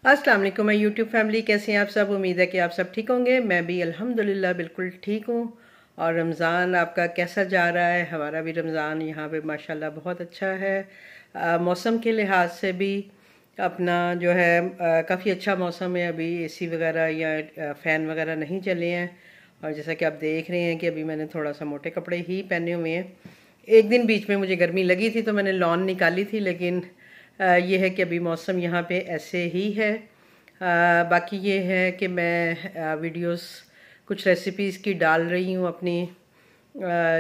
अस्सलाम वालेकुम मैं यूट्यूब फैमिली, कैसे हैं आप सब। उम्मीद है कि आप सब ठीक होंगे। मैं भी अल्हम्दुलिल्लाह बिल्कुल ठीक हूँ। और रमज़ान आपका कैसा जा रहा है? हमारा भी रमज़ान यहाँ पे माशाल्लाह बहुत अच्छा है। मौसम के लिहाज से भी अपना जो है काफ़ी अच्छा मौसम है। अभी एसी वगैरह या फ़ैन वगैरह नहीं चले हैं। और जैसा कि आप देख रहे हैं कि अभी मैंने थोड़ा सा मोटे कपड़े ही पहने हुए हैं। एक दिन बीच में मुझे गर्मी लगी थी तो मैंने लॉन निकाली थी, लेकिन ये है कि अभी मौसम यहाँ पे ऐसे ही है। बाकी ये है कि मैं वीडियोस कुछ रेसिपीज़ की डाल रही हूँ अपनी,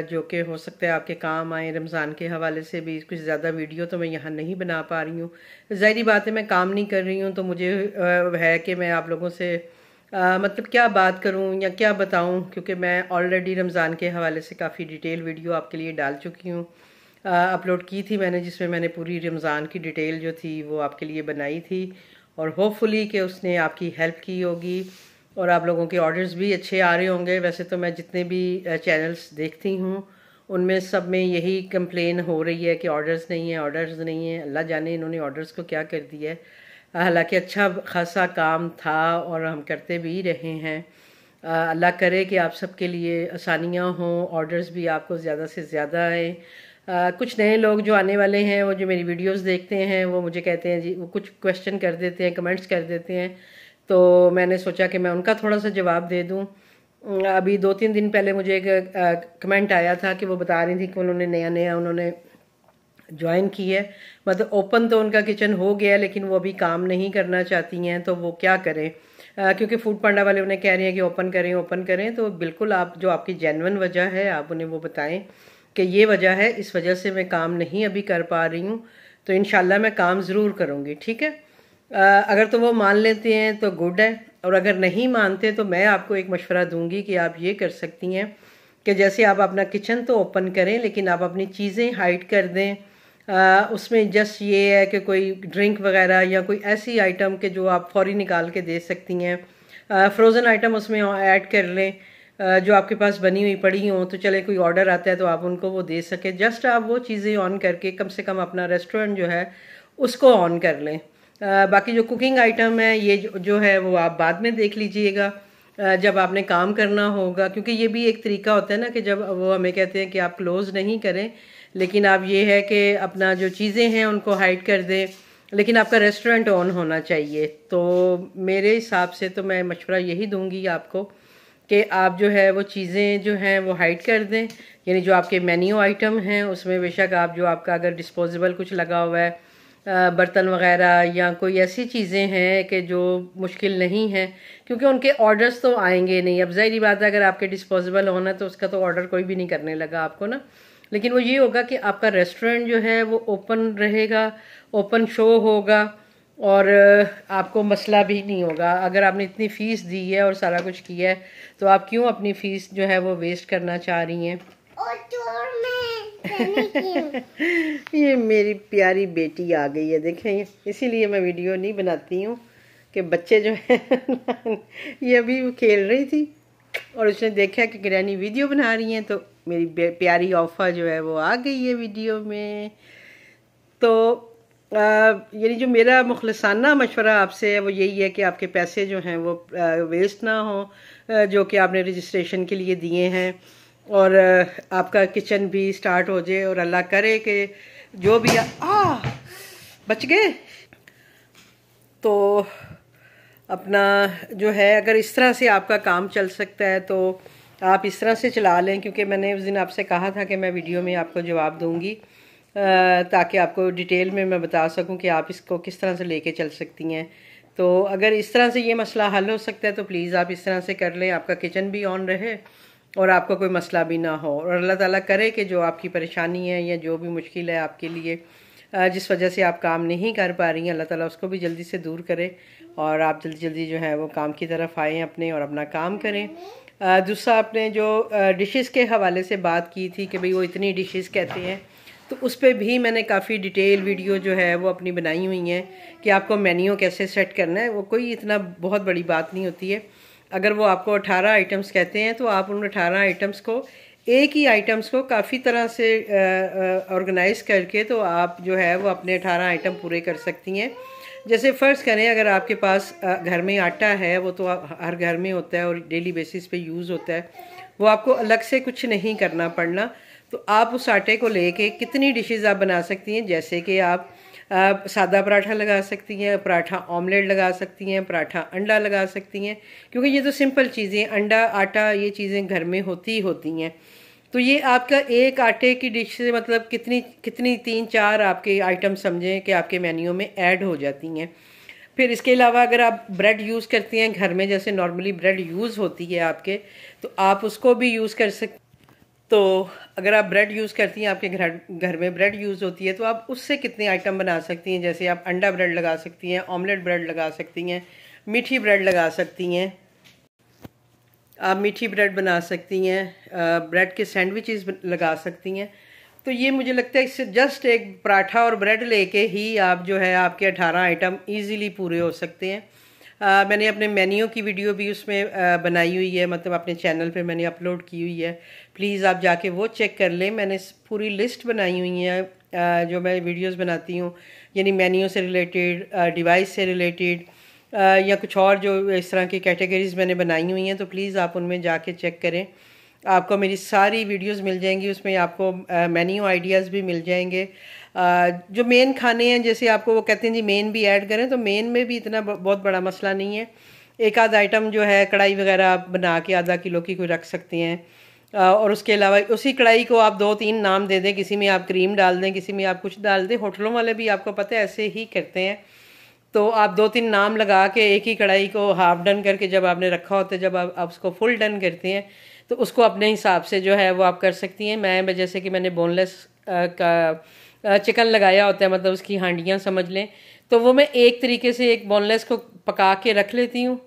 जो कि हो सकता है आपके काम आए। रमज़ान के हवाले से भी कुछ ज़्यादा वीडियो तो मैं यहाँ नहीं बना पा रही हूँ। ज़ाहिरी बात है, मैं काम नहीं कर रही हूँ तो मुझे है कि मैं आप लोगों से मतलब क्या बात करूं या क्या बताऊं, क्योंकि मैं ऑलरेडी रमज़ान के हवाले से काफ़ी डिटेल वीडियो आपके लिए डाल चुकी हूं। अपलोड की थी मैंने, जिसमें मैंने पूरी रमज़ान की डिटेल जो थी वो आपके लिए बनाई थी। और होपफुली कि उसने आपकी हेल्प की होगी और आप लोगों के ऑर्डर्स भी अच्छे आ रहे होंगे। वैसे तो मैं जितने भी चैनल्स देखती हूँ उनमें सब में यही कंप्लेन हो रही है कि ऑर्डर्स नहीं है, ऑर्डर्स नहीं है। अल्लाह जाने इन्होंने ऑर्डर्स को क्या कर दिया है। हालांकि अच्छा खासा काम था और हम करते भी रहे हैं। अल्लाह करे कि आप सबके लिए आसानियाँ हों, ऑर्डर्स भी आपको ज़्यादा से ज़्यादा आएँ। कुछ नए लोग जो आने वाले हैं, वो जो मेरी वीडियोस देखते हैं, वो मुझे कहते हैं जी, वो कुछ क्वेश्चन कर देते हैं, कमेंट्स कर देते हैं। तो मैंने सोचा कि मैं उनका थोड़ा सा जवाब दे दूँ। अभी 2-3 दिन पहले मुझे एक कमेंट आया था कि वो बता रही थी कि उन्होंने नया नया ज्वाइन की है। मतलब ओपन तो उनका किचन हो गया, लेकिन वो अभी काम नहीं करना चाहती हैं, तो वो क्या करें। क्योंकि फूड पांडा वाले उन्हें कह रहे हैं कि ओपन करें ओपन करें। तो बिल्कुल आप जो आपकी जेन्युइन वजह है आप उन्हें वो बताएं कि ये वजह है, इस वजह से मैं काम नहीं अभी कर पा रही हूँ। तो इंशाल्लाह मैं काम ज़रूर करूँगी, ठीक है। अगर तो वो मान लेते हैं तो गुड है, और अगर नहीं मानते तो मैं आपको एक मशवरा दूंगी कि आप ये कर सकती हैं कि जैसे आप अपना किचन तो ओपन करें, लेकिन आप अपनी चीज़ें हाइड कर दें। उसमें जस्ट ये है कि कोई ड्रिंक वगैरह या कोई ऐसी आइटम के जो आप फौरी निकाल के दे सकती हैं। फ्रोज़न आइटम उसमें ऐड कर लें, जो आपके पास बनी हुई पड़ी हों, तो चले कोई ऑर्डर आता है तो आप उनको वो दे सकें। जस्ट आप वो चीज़ें ऑन करके कम से कम अपना रेस्टोरेंट जो है उसको ऑन कर लें। बाकी जो कुकिंग आइटम है ये जो है वो आप बाद में देख लीजिएगा जब आपने काम करना होगा। क्योंकि ये भी एक तरीका होता है ना कि जब वो हमें कहते हैं कि आप क्लोज़ नहीं करें, लेकिन आप ये है कि अपना जो चीज़ें हैं उनको हाइड कर दें, लेकिन आपका रेस्टोरेंट ऑन होना चाहिए। तो मेरे हिसाब से तो मैं मशवरा यही दूंगी आपको कि आप जो है वो चीज़ें जो हैं वो हाइड कर दें। यानी जो आपके मेन्यू आइटम हैं उसमें बेशक आप जो आपका अगर डिस्पोजेबल कुछ लगा हुआ है, बर्तन वगैरह या कोई ऐसी चीज़ें हैं कि जो मुश्किल नहीं है, क्योंकि उनके ऑर्डर्स तो आएंगे नहीं। अब ज़ाहिर बात है, अगर आपके डिस्पोजेबल होना तो उसका तो ऑर्डर कोई भी नहीं करने लगा आपको ना। लेकिन वो ये होगा कि आपका रेस्टोरेंट जो है वो ओपन रहेगा, ओपन शो होगा, और आपको मसला भी नहीं होगा। अगर आपने इतनी फ़ीस दी है और सारा कुछ किया है तो आप क्यों अपनी फ़ीस जो है वो वेस्ट करना चाह रही हैं। ये मेरी प्यारी बेटी आ गई है, देखें। इसीलिए मैं वीडियो नहीं बनाती हूँ कि बच्चे जो है ये अभी खेल रही थी और उसने देखा कि ग्रैनी वीडियो बना रही हैं, तो मेरी प्यारी औफा जो है वो आ गई है वीडियो में। तो यानी जो मेरा मुखलसाना मशवरा आपसे है वो यही है कि आपके पैसे जो हैं वो वेस्ट ना हो, जो कि आपने रजिस्ट्रेशन के लिए दिए हैं। और आपका किचन भी स्टार्ट हो जाए, और अल्लाह करे कि जो भी बच गए। तो अपना जो है, अगर इस तरह से आपका काम चल सकता है तो आप इस तरह से चला लें। क्योंकि मैंने उस दिन आपसे कहा था कि मैं वीडियो में आपको जवाब दूंगी, ताकि आपको डिटेल में मैं बता सकूं कि आप इसको किस तरह से लेके चल सकती हैं। तो अगर इस तरह से ये मसला हल हो सकता है तो प्लीज़ आप इस तरह से कर लें, आपका किचन भी ऑन रहे और आपको कोई मसला भी ना हो। और अल्लाह ताला करे कि जो आपकी परेशानी है या जो भी मुश्किल है आपके लिए, जिस वजह से आप काम नहीं कर पा रही हैं, अल्लाह ताला उसको भी जल्दी से दूर करे और आप जल्दी जल्दी जो है वो काम की तरफ आएँ अपने और अपना काम करें। दूसरा, आपने जो डिशेस के हवाले से बात की थी कि भाई वो इतनी डिशेस कहते हैं, तो उस पर भी मैंने काफ़ी डिटेल वीडियो जो है वो अपनी बनाई हुई हैं कि आपको मेन्यू कैसे सेट करना है। वो कोई इतना बहुत बड़ी बात नहीं होती है। अगर वो आपको 18 आइटम्स कहते हैं तो आप उन 18 आइटम्स को, एक ही आइटम्स को काफ़ी तरह से ऑर्गेनाइज करके तो आप जो है वो अपने 18 आइटम पूरे कर सकती हैं। जैसे फ़र्ज़ करें अगर आपके पास घर में आटा है, वो तो हर घर में होता है और डेली बेसिस पे यूज़ होता है, वो आपको अलग से कुछ नहीं करना पड़ना। तो आप उस आटे को लेके कितनी डिशेस आप बना सकती हैं। जैसे कि आप सादा पराठा लगा सकती हैं, पराठा ऑमलेट लगा सकती हैं, पराठा अंडा लगा सकती हैं, क्योंकि ये तो सिंपल चीज़ें, अंडा आटा ये चीज़ें घर में होती ही होती हैं। तो ये आपका एक आटे की डिश से मतलब कितनी कितनी 3-4 आपके आइटम समझें कि आपके मेन्यू में ऐड हो जाती हैं। फिर इसके अलावा अगर आप ब्रेड यूज़ करती हैं घर में, जैसे नॉर्मली ब्रेड यूज़ होती है आपके, तो आप उसको भी यूज़ कर सकते। तो अगर आप ब्रेड यूज़ करती हैं, आपके घर में ब्रेड यूज़ होती है, तो आप उससे कितने आइटम बना सकती हैं। जैसे आप अंडा ब्रेड लगा सकती हैं, ऑमलेट ब्रेड लगा सकती हैं, मीठी ब्रेड लगा सकती हैं, आप मीठी ब्रेड बना सकती हैं, ब्रेड के सैंडविचेस लगा सकती हैं। तो ये मुझे लगता है इससे जस्ट एक पराठा और ब्रेड लेके ही आप जो है आपके 18 आइटम इजीली पूरे हो सकते हैं। मैंने अपने मेन्यू की वीडियो भी उसमें बनाई हुई है, मतलब अपने चैनल पे मैंने अपलोड की हुई है। प्लीज़ आप जाके वो चेक कर लें। मैंने पूरी लिस्ट बनाई हुई है जो मैं वीडियोस बनाती हूँ, यानी मेन्यू से रिलेटेड, डिवाइस से रिलेटेड, या कुछ और जो इस तरह की कैटेगरीज़ मैंने बनाई हुई हैं। तो प्लीज़ आप उनमें जाके चेक करें, आपको मेरी सारी वीडियोस मिल जाएंगी। उसमें आपको मेन्यू आइडियाज़ भी मिल जाएंगे। जो मेन खाने हैं, जैसे आपको वो कहते हैं जी मेन भी ऐड करें, तो मेन में भी इतना बहुत बड़ा मसला नहीं है। एक आध आइटम जो है कढ़ाई वगैरह आप बना के आधा किलो की कोई रख सकते हैं, और उसके अलावा उसी कढ़ाई को आप 2-3 नाम दे दें। किसी में आप क्रीम डाल दें, किसी में आप कुछ डाल दें। होटलों वाले भी आपको पता है ऐसे ही करते हैं। तो आप 2-3 नाम लगा के एक ही कढ़ाई को हाफ डन करके जब आपने रखा होता है, जब आप उसको फुल डन करते हैं, तो उसको अपने हिसाब से जो है वो आप कर सकती हैं। मैं जैसे कि मैंने बोनलेस का चिकन लगाया होता है, मतलब उसकी हांडियाँ समझ लें, तो वो मैं एक तरीके से एक बोनलेस को पका के रख लेती हूँ।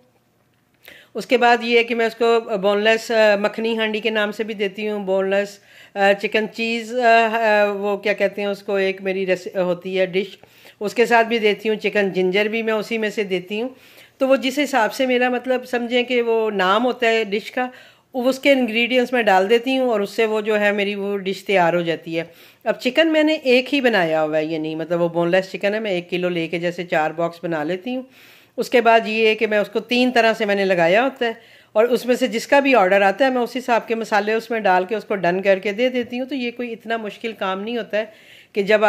उसके बाद ये है कि मैं उसको बोनलेस मखनी हांडी के नाम से भी देती हूँ, बोनलेस चिकन चीज़, वो क्या कहते हैं उसको, एक मेरी होती है डिश, उसके साथ भी देती हूँ। चिकन जिंजर भी मैं उसी में से देती हूँ। तो वो जिस हिसाब से मेरा मतलब समझें कि वो नाम होता है डिश का, उसके इंग्रेडिएंट्स मैं डाल देती हूँ और उससे वो जो है मेरी वो डिश तैयार हो जाती है। अब चिकन मैंने एक ही बनाया हुआ है, ये नहीं मतलब वो बोनलेस चिकन है, मैं 1 किलो लेके जैसे 4 बॉक्स बना लेती हूँ। उसके बाद ये है कि मैं उसको 3 तरह से मैंने लगाया होता है, और उसमें से जिसका भी ऑर्डर आता है मैं उस हिसाब के मसाले उसमें डाल के उसको डन करके दे देती हूँ। तो ये कोई इतना मुश्किल काम नहीं होता है कि जब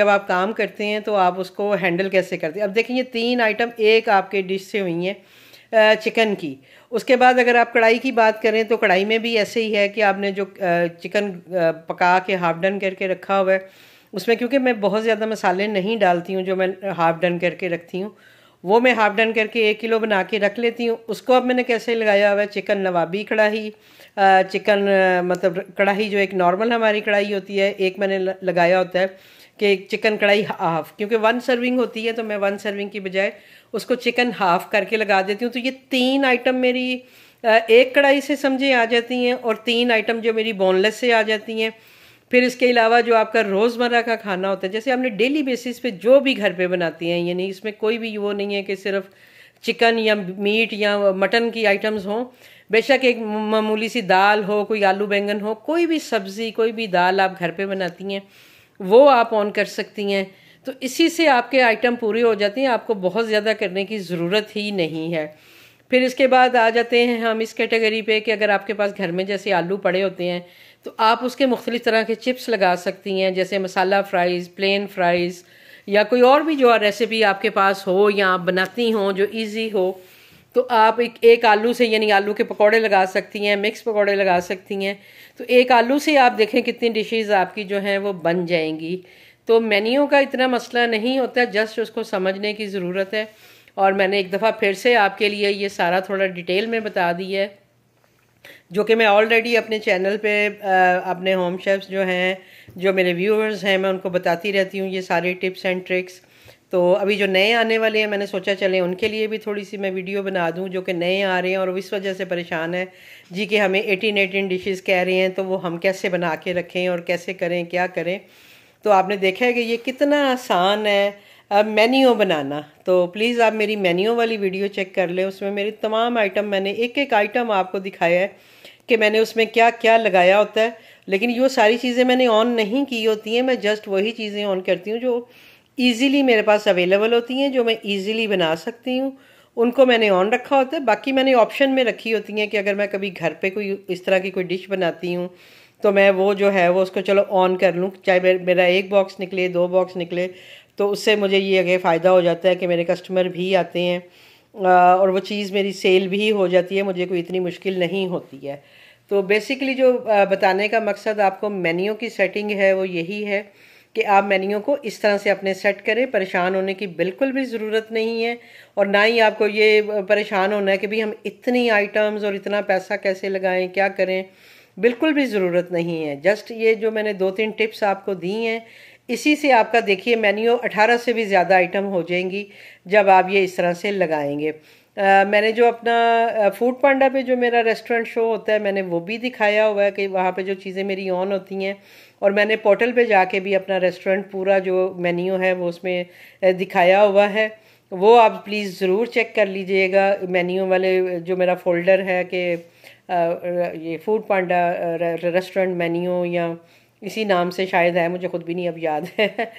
आप काम करते हैं तो आप उसको हैंडल कैसे करते हैं। अब देखिए, ये 3 आइटम एक आपके डिश से हुई हैं चिकन की। उसके बाद अगर आप कढ़ाई की बात करें, तो कढ़ाई में भी ऐसे ही है कि आपने जो चिकन पका के हाफ डन करके रखा हुआ है, उसमें क्योंकि मैं बहुत ज़्यादा मसाले नहीं डालती हूँ, जो मैं हाफ डन करके रखती हूँ वो मैं हाफ डन करके 1 किलो बना के रख लेती हूँ। उसको अब मैंने कैसे लगाया हुआ है, चिकन नवाबी कढ़ाई, चिकन मतलब कढ़ाई जो एक नॉर्मल हमारी कढ़ाई होती है, एक मैंने लगाया होता है कि चिकन कढ़ाई हाफ, क्योंकि 1 सर्विंग होती है तो मैं 1 सर्विंग की बजाय उसको चिकन हाफ करके लगा देती हूँ। तो ये 3 आइटम मेरी एक कढ़ाई से समझे आ जाती हैं, और 3 आइटम जो मेरी बोनलेस से आ जाती हैं। फिर इसके अलावा जो आपका रोज़मर्रा का खाना होता है, जैसे हमने डेली बेसिस पे जो भी घर पे बनाती हैं, यानी इसमें कोई भी वो नहीं है कि सिर्फ चिकन या मीट या मटन की आइटम्स हों। बेशक एक मामूली सी दाल हो, कोई आलू बैंगन हो, कोई भी सब्ज़ी, कोई भी दाल आप घर पे बनाती हैं, वो आप ऑन कर सकती हैं। तो इसी से आपके आइटम पूरे हो जाते हैं, आपको बहुत ज़्यादा करने की ज़रूरत ही नहीं है। फिर इसके बाद आ जाते हैं हम इस कैटेगरी पे कि अगर आपके पास घर में जैसे आलू पड़े होते हैं, तो आप उसके मुख्तलिफ तरह के चिप्स लगा सकती हैं, जैसे मसाला फ्राइज़, प्लेन फ्राइज़, या कोई और भी जो रेसिपी आपके पास हो या आप बनाती हों जो इजी हो। तो आप एक आलू से, यानी आलू के पकौड़े लगा सकती हैं, मिक्स पकौड़े लगा सकती हैं। तो एक आलू से आप देखें कितनी डिशेस आपकी जो हैं वो बन जाएंगी। तो मेन्यू का इतना मसला नहीं होता, जस्ट उसको समझने की ज़रूरत है। और मैंने एक दफ़ा फिर से आपके लिए ये सारा थोड़ा डिटेल में बता दिया है, जो कि मैं ऑलरेडी अपने चैनल पे अपने होम शेफ्स जो हैं, जो मेरे व्यूअर्स हैं, मैं उनको बताती रहती हूँ ये सारे टिप्स एंड ट्रिक्स। तो अभी जो नए आने वाले हैं, मैंने सोचा चलें उनके लिए भी थोड़ी सी मैं वीडियो बना दूं, जो कि नए आ रहे हैं और इस वजह से परेशान है जी कि हमें 18 डिशेस कह रहे हैं, तो वो हम कैसे बना के रखें और कैसे करें, क्या करें। तो आपने देखा है कि ये कितना आसान है मेन्यू बनाना। तो प्लीज़ आप मेरी मेन्यू वाली वीडियो चेक कर लें, उसमें मेरी तमाम आइटम, मैंने एक एक आइटम आपको दिखाया है कि मैंने उसमें क्या क्या लगाया होता है। लेकिन ये सारी चीज़ें मैंने ऑन नहीं की होती हैं, मैं जस्ट वही चीज़ें ऑन करती हूँ जो ईज़िली मेरे पास अवेलेबल होती हैं, जो मैं ईज़िली बना सकती हूँ, उनको मैंने ऑन रखा होता है। बाकी मैंने ऑप्शन में रखी होती हैं कि अगर मैं कभी घर पे कोई इस तरह की कोई डिश बनाती हूँ तो मैं वो जो है वो उसको चलो ऑन कर लूँ, चाहे मेरा एक बॉक्स निकले, दो बॉक्स निकले, तो उससे मुझे ये आगे फ़ायदा हो जाता है कि मेरे कस्टमर भी आते हैं और वो चीज़ मेरी सेल भी हो जाती है, मुझे कोई इतनी मुश्किल नहीं होती है। तो बेसिकली जो बताने का मकसद आपको मेन्यू की सेटिंग है वो यही है कि आप मेन्यू को इस तरह से अपने सेट करें। परेशान होने की बिल्कुल भी ज़रूरत नहीं है और ना ही आपको ये परेशान होना है कि भाई हम इतनी आइटम्स और इतना पैसा कैसे लगाएं, क्या करें। बिल्कुल भी ज़रूरत नहीं है। जस्ट ये जो मैंने 2-3 टिप्स आपको दी हैं, इसी से आपका देखिए मेन्यू 18 से भी ज़्यादा आइटम हो जाएंगी जब आप ये इस तरह से लगाएंगे। मैंने जो अपना फूड पांडा पे जो मेरा रेस्टोरेंट शो होता है, मैंने वो भी दिखाया हुआ है कि वहाँ पे जो चीज़ें मेरी ऑन होती हैं, और मैंने पोर्टल पे जाके भी अपना रेस्टोरेंट पूरा जो मेन्यू है वो उसमें दिखाया हुआ है। वो आप प्लीज़ ज़रूर चेक कर लीजिएगा। मेन्यू वाले जो मेरा फोल्डर है कि ये फूड पांडा रेस्टोरेंट मेन्यू या इसी नाम से शायद है, मुझे खुद भी नहीं अब याद है।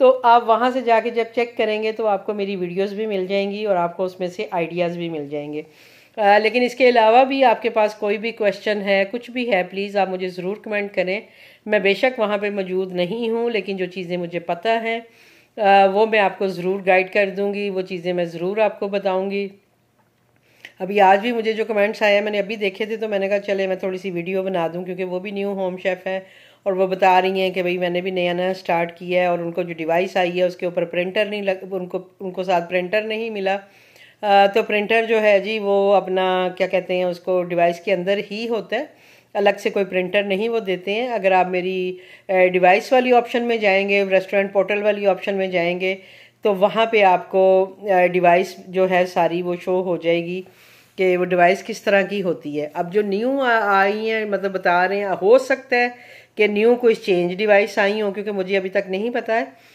तो आप वहाँ से जाके जब चेक करेंगे तो आपको मेरी वीडियोस भी मिल जाएंगी और आपको उसमें से आइडियाज़ भी मिल जाएंगे। लेकिन इसके अलावा भी आपके पास कोई भी क्वेश्चन है, कुछ भी है, प्लीज़ आप मुझे ज़रूर कमेंट करें। मैं बेशक वहाँ पे मौजूद नहीं हूँ, लेकिन जो चीज़ें मुझे पता हैं वो मैं आपको ज़रूर गाइड कर दूँगी, वो चीज़ें मैं ज़रूर आपको बताऊँगी। अभी आज भी मुझे जो कमेंट्स आए हैं मैंने अभी देखे थे, तो मैंने कहा चले मैं थोड़ी सी वीडियो बना दूं, क्योंकि वो भी न्यू होम शेफ़ है और वो बता रही हैं कि भाई मैंने भी नया नया स्टार्ट किया है और उनको जो डिवाइस आई है उसके ऊपर प्रिंटर नहीं लग, उनको साथ प्रिंटर नहीं मिला। तो प्रिंटर जो है जी वो अपना क्या कहते हैं उसको डिवाइस के अंदर ही होता है, अलग से कोई प्रिंटर नहीं वो देते हैं। अगर आप मेरी डिवाइस वाली ऑप्शन में जाएंगे, रेस्टोरेंट पोर्टल वाली ऑप्शन में जाएंगे, तो वहाँ पे आपको डिवाइस जो है सारी वो शो हो जाएगी कि वो डिवाइस किस तरह की होती है। अब जो न्यू आई हैं, मतलब बता रहे हैं, हो सकता है कि न्यू कोई चेंज डिवाइस आई हो, क्योंकि मुझे अभी तक नहीं पता है।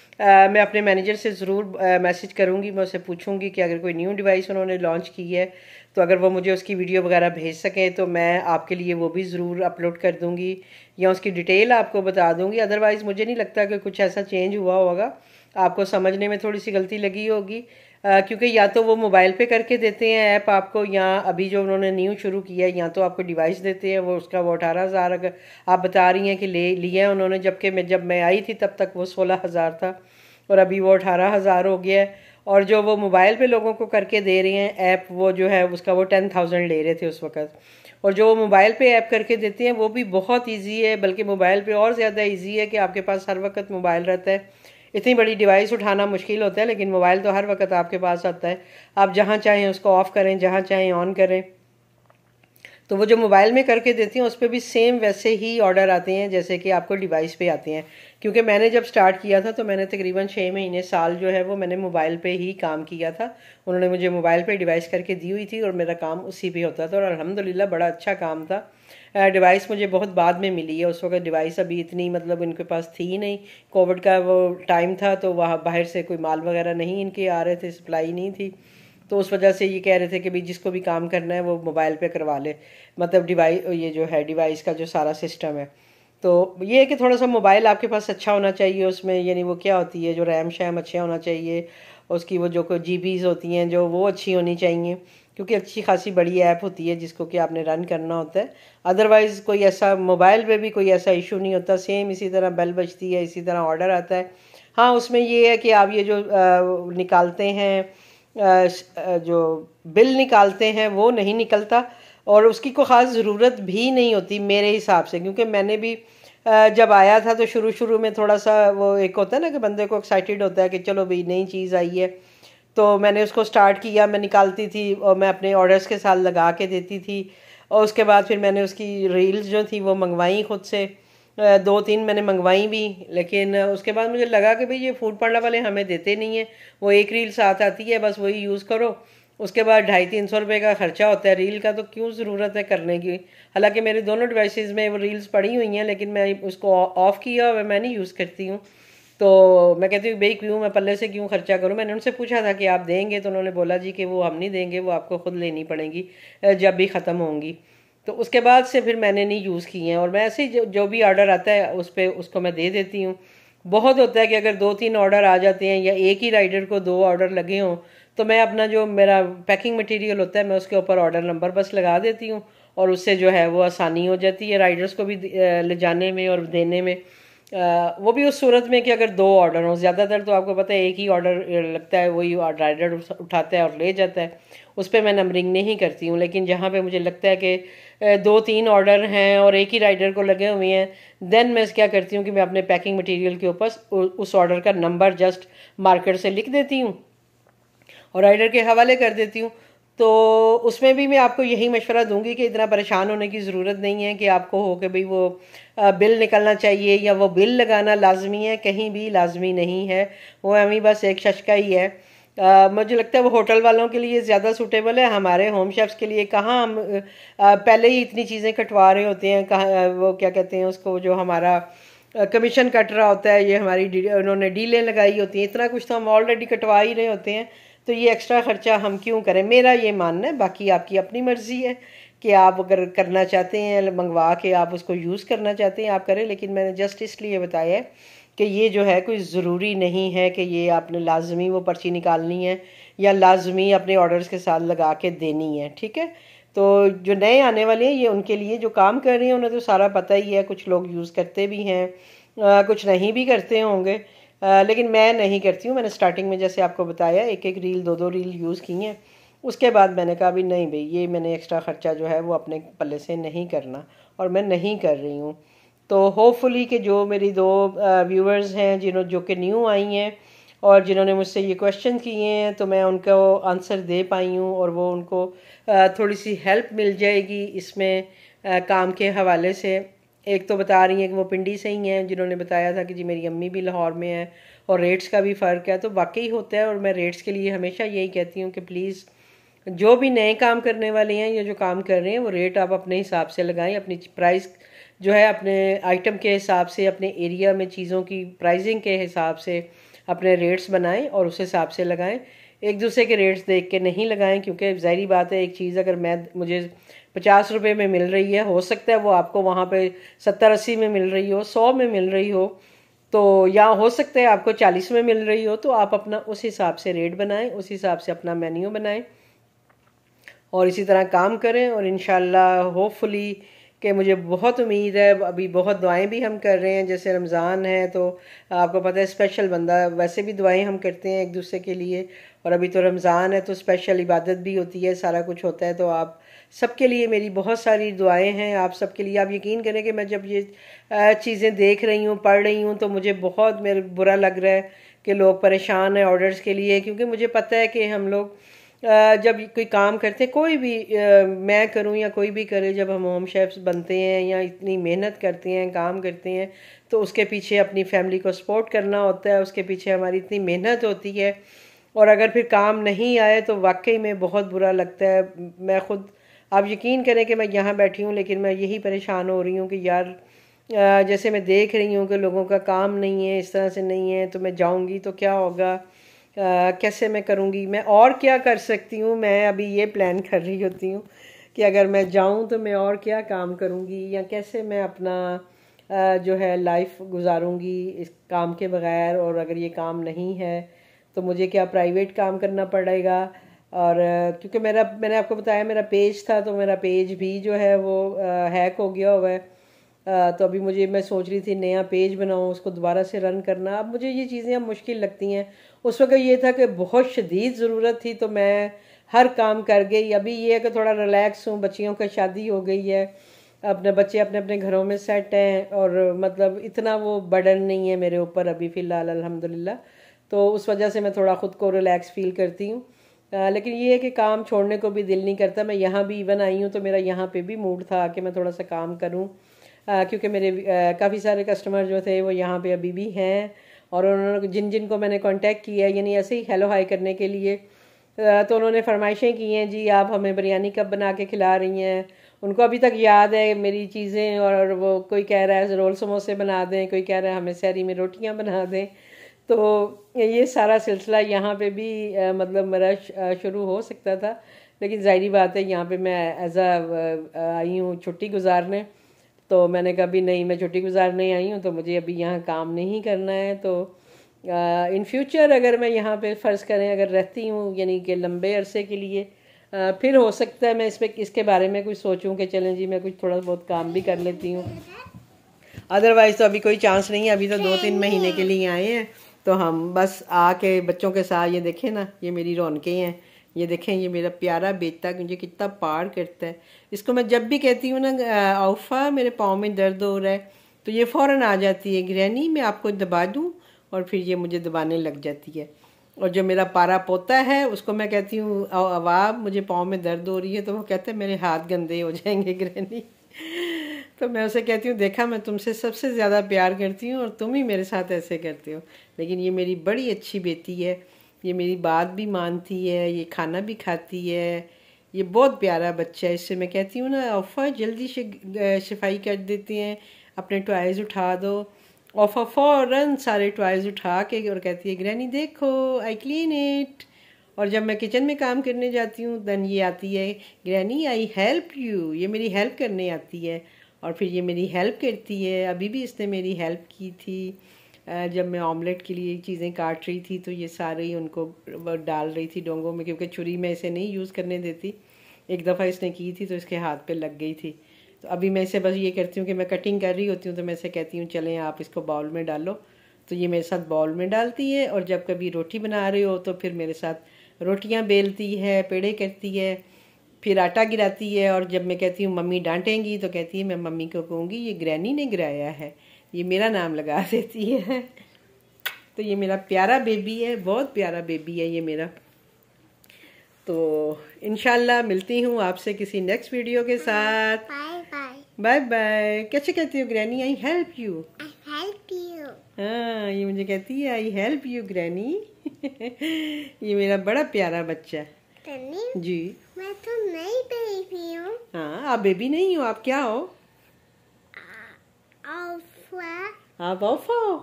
मैं अपने मैनेजर से ज़रूर मैसेज करूँगी, मैं उससे पूछूंगी कि अगर कोई न्यू डिवाइस उन्होंने लॉन्च की है तो अगर वो मुझे उसकी वीडियो वगैरह भेज सकें तो मैं आपके लिए वो भी ज़रूर अपलोड कर दूँगी या उसकी डिटेल आपको बता दूँगी। अदरवाइज़ मुझे नहीं लगता कि कुछ ऐसा चेंज हुआ होगा, आपको समझने में थोड़ी सी गलती लगी होगी। क्योंकि या तो वो मोबाइल पे करके देते हैं ऐप आपको, या अभी जो उन्होंने न्यू शुरू किया है या तो आपको डिवाइस देते हैं, वो उसका वो 18,000 अगर आप बता रही हैं कि ले लिया है उन्होंने, जबकि जब मैं आई थी तब तक वो 16,000 था और अभी वो 18,000 हो गया है। और जो वो मोबाइल पे लोगों को करके दे रहे हैं ऐप, वो जो है उसका वो 10,000 ले रहे थे उस वक्त। और जो वो मोबाइल पे ऐप करके देते हैं वो भी बहुत ईजी है, बल्कि मोबाइल पे और ज़्यादा ईजी है कि आपके पास हर वक्त मोबाइल रहता है। इतनी बड़ी डिवाइस उठाना मुश्किल होता है, लेकिन मोबाइल तो हर वक्त आपके पास आता है। आप जहाँ चाहें उसको ऑफ़ करें, जहाँ चाहें ऑन करें। तो वो जो मोबाइल में करके देती हैं उस पर भी सेम वैसे ही ऑर्डर आते हैं जैसे कि आपको डिवाइस पे आते हैं। क्योंकि मैंने जब स्टार्ट किया था तो मैंने तकरीबन 6 महीने साल जो है वो मैंने मोबाइल पे ही काम किया था। उन्होंने मुझे मोबाइल पे डिवाइस करके दी हुई थी और मेरा काम उसी पे होता था और अल्हम्दुलिल्लाह बड़ा अच्छा काम था। डिवाइस मुझे बहुत बाद में मिली है, उस वक्त डिवाइस अभी इतनी मतलब इनके पास थी नहीं। कोविड का वो टाइम था तो वहाँ बाहर से कोई माल वगैरह नहीं इनके आ रहे थे, सप्लाई नहीं थी। तो उस वजह से ये कह रहे थे कि भाई जिसको भी काम करना है वो मोबाइल पे करवा ले, मतलब डिवाइस ये जो है डिवाइस का जो सारा सिस्टम है। तो ये है कि थोड़ा सा मोबाइल आपके पास अच्छा होना चाहिए उसमें, यानी वो क्या होती है जो रैम शैम अच्छा होना चाहिए, उसकी वो जो कोई जीबीज़ होती हैं जो वो अच्छी होनी चाहिए, क्योंकि अच्छी खासी बड़ी ऐप होती है जिसको कि आपने रन करना होता है। अदरवाइज़ कोई ऐसा मोबाइल पे भी कोई ऐसा इशू नहीं होता। सेम इसी तरह बेल बजती है, इसी तरह ऑर्डर आता है। हाँ, उसमें ये है कि आप ये जो निकालते हैं जो बिल निकालते हैं वो नहीं निकलता और उसकी कोई ख़ास ज़रूरत भी नहीं होती मेरे हिसाब से, क्योंकि मैंने भी जब आया था तो शुरू शुरू में थोड़ा सा वो एक होता है ना कि बंदे को एक्साइटेड होता है कि चलो भाई नई चीज़ आई है, तो मैंने उसको स्टार्ट किया, मैं निकालती थी और मैं अपने ऑर्डर्स के साथ लगा के देती थी। और उसके बाद फिर मैंने उसकी रील्स जो थी वो मंगवाई खुद से, 2-3 मैंने मंगवाई भी। लेकिन उसके बाद मुझे लगा कि भाई ये फूड पांडा वाले हमें देते नहीं है, वो एक रील साथ आती है बस वही यूज़ करो, उसके बाद 250-300 रुपये का खर्चा होता है रील का, तो क्यों ज़रूरत है करने की। हालांकि मेरे दोनों डिवाइसेस में वो रील्स पड़ी हुई हैं लेकिन मैं उसको ऑफ़ किया हुआ मैं नहीं यूज़ करती हूँ। तो मैं कहती हूँ भाई क्यों मैं पल्ले से क्यों खर्चा करूँ। मैंने उनसे पूछा था कि आप देंगे, तो उन्होंने बोला जी कि वो हम नहीं देंगे, वो आपको खुद लेनी पड़ेंगी जब भी ख़त्म होंगी। तो उसके बाद से फिर मैंने नहीं यूज़ की हैं और मैं ऐसे ही जो भी ऑर्डर आता है उस पर उसको मैं दे देती हूँ। बहुत होता है कि अगर 2-3 ऑर्डर आ जाते हैं या एक ही राइडर को 2 ऑर्डर लगे हों, तो मैं अपना जो मेरा पैकिंग मटेरियल होता है मैं उसके ऊपर ऑर्डर नंबर बस लगा देती हूँ, और उससे जो है वो आसानी हो जाती है राइडर्स को भी ले जाने में और देने में। वो भी उस सूरत में कि अगर 2 ऑर्डर हों, ज़्यादातर तो आपको पता है एक ही ऑर्डर लगता है, वही राइडर उठाता है और ले जाता है, उस पर मैं नंबरिंग नहीं करती हूँ। लेकिन जहाँ पे मुझे लगता है कि 2-3 ऑर्डर हैं और एक ही राइडर को लगे हुए हैं, देन मैं क्या करती हूँ कि मैं अपने पैकिंग मटेरियल के ऊपर उस ऑर्डर का नंबर जस्ट मार्कर से लिख देती हूँ और राइडर के हवाले कर देती हूँ। तो उसमें भी मैं आपको यही मशवरा दूंगी कि इतना परेशान होने की ज़रूरत नहीं है कि आपको हो कि भाई वो बिल निकलना चाहिए या वो बिल लगाना लाजमी है, कहीं भी लाजमी नहीं है। वो हमें बस एक शशका ही है। मुझे लगता है वो होटल वालों के लिए ज़्यादा सूटेबल है, हमारे होम शेफ्स के लिए कहाँ हम पहले ही इतनी चीज़ें कटवा रहे होते हैं। कहाँ वो क्या कहते हैं उसको, जो हमारा कमीशन कट रहा होता है, ये हमारी उन्होंने डीलें लगाई होती हैं, इतना कुछ तो हम ऑलरेडी कटवा ही रहे होते हैं, तो ये एक्स्ट्रा खर्चा हम क्यों करें, मेरा ये मानना है। बाकी आपकी अपनी मर्ज़ी है कि आप अगर करना चाहते हैं मंगवा के आप उसको यूज़ करना चाहते हैं आप करें, लेकिन मैंने जस्ट इसलिए बताया है कि ये जो है कोई ज़रूरी नहीं है कि ये आपने लाजमी वो पर्ची निकालनी है या लाजमी अपने ऑर्डर्स के साथ लगा के देनी है, ठीक है। तो जो नए आने वाले हैं ये उनके लिए, जो काम कर रहे हैं उन्हें तो सारा पता ही है, कुछ लोग यूज़ करते भी हैं, कुछ नहीं भी करते होंगे, लेकिन मैं नहीं करती हूँ। मैंने स्टार्टिंग में जैसे आपको बताया एक एक रील 2-2 रील यूज़ की हैं, उसके बाद मैंने कहा भी नहीं भाई ये मैंने एक्स्ट्रा ख़र्चा जो है वो अपने पल्ले से नहीं करना, और मैं नहीं कर रही हूँ। तो होपफुली कि जो मेरी 2 व्यूअर्स हैं जो कि न्यू आई हैं और जिन्होंने मुझसे ये क्वेश्चन किए हैं, तो मैं उनको आंसर दे पाई हूँ और वो उनको थोड़ी सी हेल्प मिल जाएगी इसमें काम के हवाले से। एक तो बता रही हैं कि वो पिंडी से ही हैं, जिन्होंने बताया था कि जी मेरी अम्मी भी लाहौर में है और रेट्स का भी फ़र्क है, तो वाकई होता है। और मैं रेट्स के लिए हमेशा यही कहती हूँ कि प्लीज़ जो भी नए काम करने वाले हैं या जो काम कर रहे हैं वो रेट आप अपने हिसाब से लगाएं, अपनी प्राइस जो है अपने आइटम के हिसाब से, अपने एरिया में चीज़ों की प्राइसिंग के हिसाब से अपने रेट्स बनाएं और उस हिसाब से लगाएं। एक दूसरे के रेट्स देख के नहीं लगाएं, क्योंकि ज़ाहिरी बात है एक चीज़ अगर मुझे 50 रुपये में मिल रही है, हो सकता है वो आपको वहाँ पे 70-80 में मिल रही हो, 100 में मिल रही हो, तो या हो सकता है आपको 40 में मिल रही हो। तो आप अपना उस हिसाब से रेट बनाएं, उस हिसाब से अपना मेन्यू बनाएं और इसी तरह काम करें। और इंशाल्लाह होपफुली कि मुझे बहुत उम्मीद है, अभी बहुत दुआएं भी हम कर रहे हैं, जैसे रमज़ान है तो आपको पता है स्पेशल बंदा, वैसे भी दुआएं हम करते हैं एक दूसरे के लिए, और अभी तो रमज़ान है तो स्पेशल इबादत भी होती है, सारा कुछ होता है। तो आप सबके लिए मेरी बहुत सारी दुआएं हैं, आप सबके लिए। आप यकीन करें कि मैं जब ये चीज़ें देख रही हूँ, पढ़ रही हूँ, तो मुझे बहुत मेरे बुरा लग रहा है कि लोग परेशान हैं ऑर्डर्स के लिए, क्योंकि मुझे पता है कि हम लोग जब कोई काम करते, कोई भी मैं करूं या कोई भी करे, जब हम होम शेफ्स बनते हैं या इतनी मेहनत करते हैं, काम करते हैं, तो उसके पीछे अपनी फैमिली को सपोर्ट करना होता है, उसके पीछे हमारी इतनी मेहनत होती है। और अगर फिर काम नहीं आए तो वाकई में बहुत बुरा लगता है। मैं खुद, आप यकीन करें कि मैं यहाँ बैठी हूँ लेकिन मैं यही परेशान हो रही हूँ कि यार जैसे मैं देख रही हूँ कि लोगों का काम नहीं है, इस तरह से नहीं है, तो मैं जाऊँगी तो क्या होगा, कैसे मैं करूँगी, मैं और क्या कर सकती हूँ। मैं अभी ये प्लान कर रही होती हूँ कि अगर मैं जाऊँ तो मैं और क्या काम करूँगी, या कैसे मैं अपना जो है लाइफ गुजारूँगी इस काम के बगैर। और अगर ये काम नहीं है तो मुझे क्या प्राइवेट काम करना पड़ेगा। और क्योंकि मैंने आपको बताया मेरा पेज था, तो मेरा पेज भी जो है वो हैक हो गया हुआ है। तो अभी मैं सोच रही थी नया पेज बनाऊँ, उसको दोबारा से रन करना। अब मुझे ये चीज़ें अब मुश्किल लगती हैं। उस वक्त ये था कि बहुत शदीद ज़रूरत थी तो मैं हर काम कर गई। अभी ये है कि थोड़ा रिलैक्स हूँ, बच्चियों का शादी हो गई है, अपने बच्चे अपने अपने घरों में सेट हैं, और मतलब इतना वो बर्डन नहीं है मेरे ऊपर अभी फ़िलहाल, अल्हम्दुलिल्लाह। तो उस वजह से मैं थोड़ा ख़ुद को रिलैक्स फील करती हूँ। लेकिन ये है कि काम छोड़ने को भी दिल नहीं करता। मैं यहाँ भी इवन आई हूँ तो मेरा यहाँ पे भी मूड था कि मैं थोड़ा सा काम करूँ, क्योंकि मेरे काफ़ी सारे कस्टमर जो थे वो यहाँ पे अभी भी हैं, और उन्होंने जिन को मैंने कांटेक्ट किया है, यानी ऐसे ही हेलो हाई करने के लिए, तो उन्होंने फरमाइशें की हैं जी आप हमें बिरयानी कब बना के खिला रही हैं। उनको अभी तक याद है मेरी चीज़ें, और वो कोई कह रहा है रोल समोसे बना दें, कोई कह रहा है हमें सहरी में रोटियां बना दें। तो ये सारा सिलसिला यहाँ पे भी मतलब मेरा शुरू हो सकता था, लेकिन ज़ाहिरी बात है यहाँ पे मैं एज आई हूँ छुट्टी गुजारने, तो मैंने कहा भी नहीं, मैं छुट्टी गुजारने आई हूँ तो मुझे अभी यहाँ काम नहीं करना है। तो इन फ्यूचर अगर मैं यहाँ पे फ़र्ज़ करें अगर रहती हूँ यानी कि लंबे अरसे के लिए, फिर हो सकता है मैं इसके बारे में कुछ सोचूं कि चलें जी मैं कुछ थोड़ा बहुत काम भी कर लेती हूँ। अदरवाइज़ तो अभी कोई चांस नहीं है, अभी तो 2-3 महीने के लिए आए हैं। तो हम बस आके बच्चों के साथ, ये देखें ना, ये मेरी रौनकें हैं, ये देखें ये मेरा प्यारा बेटा मुझे कितना प्यार करता है। इसको मैं जब भी कहती हूँ ना औफा मेरे पाँव में दर्द हो रहा है, तो ये फ़ौरन आ जाती है ग्रैनी मैं आपको दबा दूँ, और फिर ये मुझे दबाने लग जाती है। और जो मेरा पारा पोता है उसको मैं कहती हूँ अवाब मुझे पाँव में दर्द हो रही है, तो वो कहते हैं मेरे हाथ गंदे हो जाएंगे ग्रैनी। तो मैं उसे कहती हूँ देखा मैं तुमसे सबसे ज़्यादा प्यार करती हूँ और तुम ही मेरे साथ ऐसे करते हो। लेकिन ये मेरी बड़ी अच्छी बेटी है, ये मेरी बात भी मानती है, ये खाना भी खाती है, ये बहुत प्यारा बच्चा है। इससे मैं कहती हूँ ना औफा जल्दी से सफाई कर देते हैं, अपने टॉयज़ उठा दो। औफा फ़ौरन सारे टॉयज़ उठा के और कहती है ग्रैनी देखो आई क्लीन इट। और जब मैं किचन में काम करने जाती हूँ देन ये आती है ग्रैनी आई हेल्प यू, ये मेरी हेल्प करने आती है और फिर ये मेरी हेल्प करती है। अभी भी इसने मेरी हेल्प की थी जब मैं ऑमलेट के लिए चीज़ें काट रही थी, तो ये सारे ही उनको डाल रही थी डोंगों में, क्योंकि छुरी मैं इसे नहीं यूज़ करने देती। एक दफ़ा इसने की थी तो इसके हाथ पे लग गई थी। तो अभी मैं इसे बस ये करती हूँ कि मैं कटिंग कर रही होती हूँ तो मैं इसे कहती हूँ चलें आप इसको बाउल में डालो, तो ये मेरे साथ बाउल में डालती है। और जब कभी रोटी बना रहे हो तो फिर मेरे साथ रोटियाँ बेलती है, पेड़े करती है, फिर आटा गिराती है। और जब मैं कहती हूँ मम्मी डांटेंगी तो कहती है मैं मम्मी को कहूँगी ये ग्रैनी ने गिराया है, ये मेरा नाम लगा देती है। तो ये मेरा प्यारा बेबी है, बहुत प्यारा बेबी है ये मेरा। तो इंशाल्लाह मिलती हूँ आपसे किसी नेक्स्ट वीडियो के साथ। Bye bye. Bye bye. कैसे कहती हो granny I help you? I help you. हाँ ये मुझे कहती है आई हेल्प यू ग्रैनी। ये मेरा बड़ा प्यारा बच्चा है तन्नी, जी। मैं तो नई बेबी हूँ। हाँ आप बेबी नहीं हो, आप क्या हो? औफा। आप औफा हो?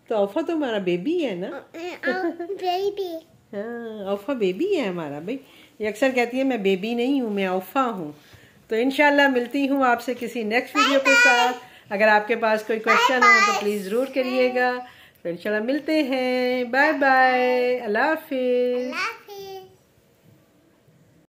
तो औफा तो हमारा बेबी है ना। बेबी। हाँ औफा बेबी है हमारा भाई। ये अक्सर कहती है मैं बेबी नहीं हूँ, मैं औफा हूँ। तो इंशाल्लाह मिलती हूँ आपसे किसी नेक्स्ट वीडियो के साथ। अगर आपके पास कोई क्वेश्चन हो तो प्लीज़ ज़रूर करिएगा। तो इंशाल्लाह मिलते हैं। बाय बाय, अल्लाह हाफिज़।